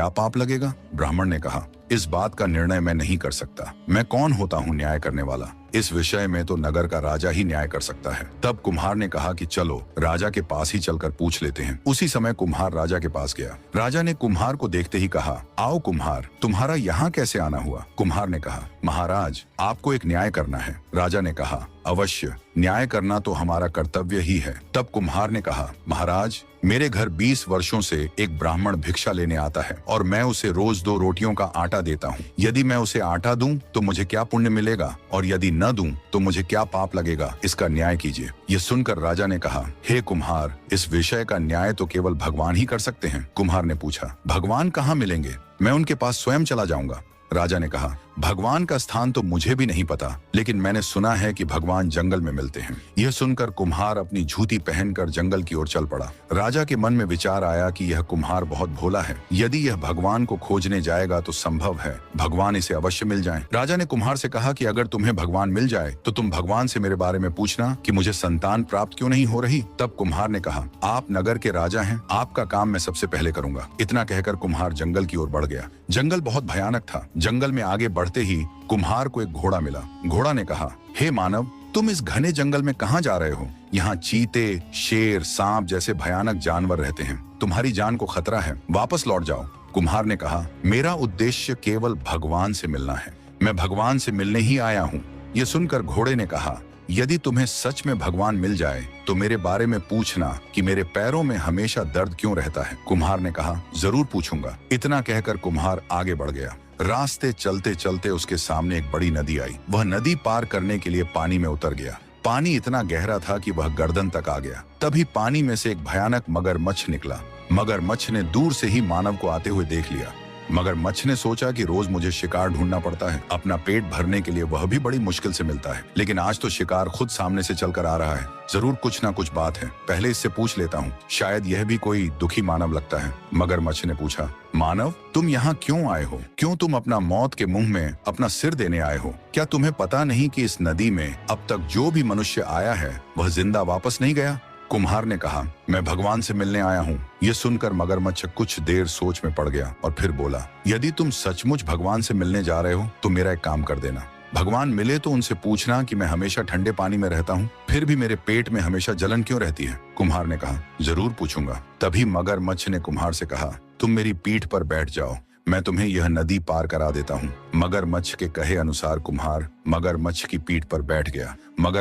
क्या पाप लगेगा? ब्राह्मण ने कहा, इस बात का निर्णय मैं नहीं कर सकता। मैं कौन होता हूँ न्याय करने वाला? इस विषय में तो नगर का राजा ही न्याय कर सकता है। तब कुम्हार ने कहा कि चलो राजा के पास ही चलकर पूछ लेते हैं। उसी समय कुम्हार राजा के पास गया। राजा ने कुम्हार को देखते ही कहा, आओ कुम्हार, तुम्हारा यहाँ कैसे आना हुआ? कुम्हार ने कहा, महाराज, आपको एक न्याय करना है। राजा ने कहा, अवश्य, न्याय करना तो हमारा कर्तव्य ही है। तब कुम्हार ने कहा, महाराज, मेरे घर 20 वर्षों से एक ब्राह्मण भिक्षा लेने आता है और मैं उसे रोज 2 रोटियों का आटा देता हूँ। यदि मैं उसे आटा दूं तो मुझे क्या पुण्य मिलेगा, और यदि न दूं तो मुझे क्या पाप लगेगा? इसका न्याय कीजिए। ये सुनकर राजा ने कहा, हे कुम्हार, इस विषय का न्याय तो केवल भगवान ही कर सकते हैं। कुम्हार ने पूछा, भगवान कहाँ मिलेंगे? मैं उनके पास स्वयं चला जाऊंगा। राजा ने कहा, भगवान का स्थान तो मुझे भी नहीं पता, लेकिन मैंने सुना है कि भगवान जंगल में मिलते हैं। यह सुनकर कुम्हार अपनी जूती पहनकर जंगल की ओर चल पड़ा। राजा के मन में विचार आया कि यह कुम्हार बहुत भोला है। यदि यह भगवान को खोजने जाएगा तो संभव है भगवान इसे अवश्य मिल जाएं। राजा ने कुम्हार से कहा कि अगर तुम्हें भगवान मिल जाए तो तुम भगवान से मेरे बारे में पूछना कि मुझे संतान प्राप्त क्यों नहीं हो रही। तब कुम्हार ने कहा, आप नगर के राजा हैं, आपका काम मैं सबसे पहले करूंगा। इतना कहकर कुम्हार जंगल की ओर बढ़ गया। जंगल बहुत भयानक था। जंगल में आगे बढ़ते ही कुम्हार को एक घोड़ा मिला। घोड़ा ने कहा, हे मानव, तुम इस घने जंगल में कहाँ जा रहे हो? यहाँ चीते, शेर, सांप जैसे भयानक जानवर रहते हैं। तुम्हारी जान को खतरा है, वापस लौट जाओ। कुम्हार ने कहा, मेरा उद्देश्य केवल भगवान से मिलना है। मैं भगवान से मिलने ही आया हूँ। ये सुनकर घोड़े ने कहा, यदि तुम्हें सच में भगवान मिल जाए तो मेरे बारे में पूछना कि मेरे पैरों में हमेशा दर्द क्यों रहता है। कुम्हार ने कहा, जरूर पूछूंगा। इतना कहकर कुम्हार आगे बढ़ गया। रास्ते चलते चलते उसके सामने एक बड़ी नदी आई। वह नदी पार करने के लिए पानी में उतर गया। पानी इतना गहरा था कि वह गर्दन तक आ गया। तभी पानी में से एक भयानक मगरमच्छ निकला। मगरमच्छ ने दूर से ही मानव को आते हुए देख लिया। मगरमच्छ ने सोचा कि रोज मुझे शिकार ढूंढना पड़ता है, अपना पेट भरने के लिए वह भी बड़ी मुश्किल से मिलता है, लेकिन आज तो शिकार खुद सामने से चलकर आ रहा है। जरूर कुछ ना कुछ बात है, पहले इससे पूछ लेता हूँ, शायद यह भी कोई दुखी मानव लगता है। मगरमच्छ ने पूछा, मानव, तुम यहाँ क्यों आए हो? क्यों तुम अपना मौत के मुंह में अपना सिर देने आए हो? क्या तुम्हें पता नहीं कि इस नदी में अब तक जो भी मनुष्य आया है वह जिंदा वापस नहीं गया? कुम्हार ने कहा, मैं भगवान से मिलने आया हूँ। ये सुनकर मगरमच्छ कुछ देर सोच में पड़ गया और फिर बोला, यदि तुम सचमुच भगवान से मिलने जा रहे हो तो मेरा एक काम कर देना। भगवान मिले तो उनसे पूछना कि मैं हमेशा ठंडे पानी में रहता हूँ, फिर भी मेरे पेट में हमेशा जलन क्यों रहती है? कुम्हार ने कहा, जरूर पूछूंगा। तभी मगरमच्छ ने कुम्हार से कहा, तुम मेरी पीठ पर बैठ जाओ, मैं तुम्हें यह नदी पार करा देता हूँ। मगरमच्छ के कहे अनुसार कुम्हार मगरमच्छ की पीठ पर बैठ गया। मगर